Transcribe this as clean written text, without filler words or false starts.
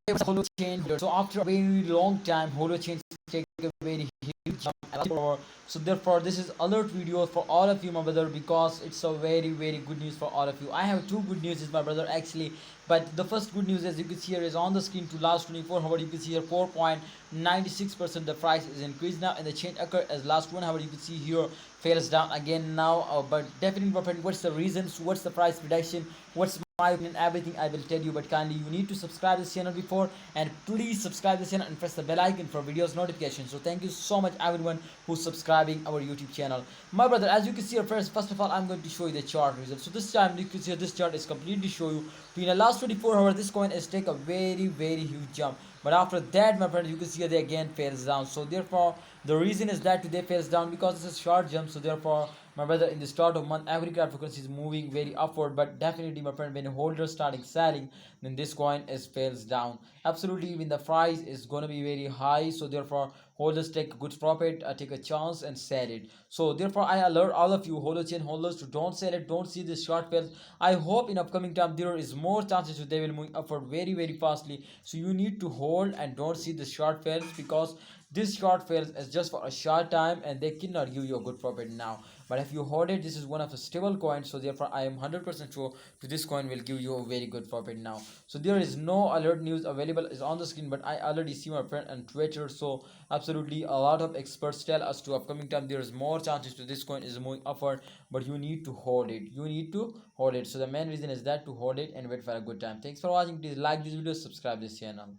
What's Holochain here? So after a very long time, Holochain take a very huge jump. So therefore, this is alert video for all of you, my brother, because it's a very good news for all of you. I have two good news, my brother, actually. But the first good news, as you can see here, is on the screen. To last 24 hours, you can see here 4.96% the price is increased now, and the change occurred as last 1 hour. You can see here fails down again now. But definitely, my friend, what's the reasons? What's the price reduction? What's my opinion, everything I will tell you. But kindly you need to subscribe this channel before, and please subscribe this channel and press the bell icon for videos notification. So thank you so much everyone who's subscribing our YouTube channel, my brother. As you can see here, first of all, I'm going to show you the chart results. So this time you can see this chart is completely show you in the last 24 hours this coin has take a very huge jump, but after that, my friend, you can see they again fails down. So therefore, the reason is that today fails down because it's a short jump. So therefore, my brother, in the start of month, every cryptocurrency is moving very upward. But definitely, my friend, when holders starting selling, then this coin is fails down. Absolutely, when the price is gonna be very high. So therefore, holders take a good profit, take a chance and sell it. So therefore, I alert all of you holochain holders to don't sell it, don't see this short fails. I hope in upcoming time there is more chances that they will move upward very fastly. So you need to hold and don't see the short fails, because this short fails is just for a short time and they cannot give you a good profit now. But if you hold it, this is one of the stable coins. So therefore, I am 100% sure to this coin will give you a very good profit now. So there is no alert news available is on the screen, but I already see my friend on Twitter. So absolutely, a lot of experts tell us to upcoming time there is more chances to this coin is moving upward, but you need to hold it. You need to hold it. So the main reason is that to hold it and wait for a good time. Thanks for watching. Please like this video, subscribe this channel.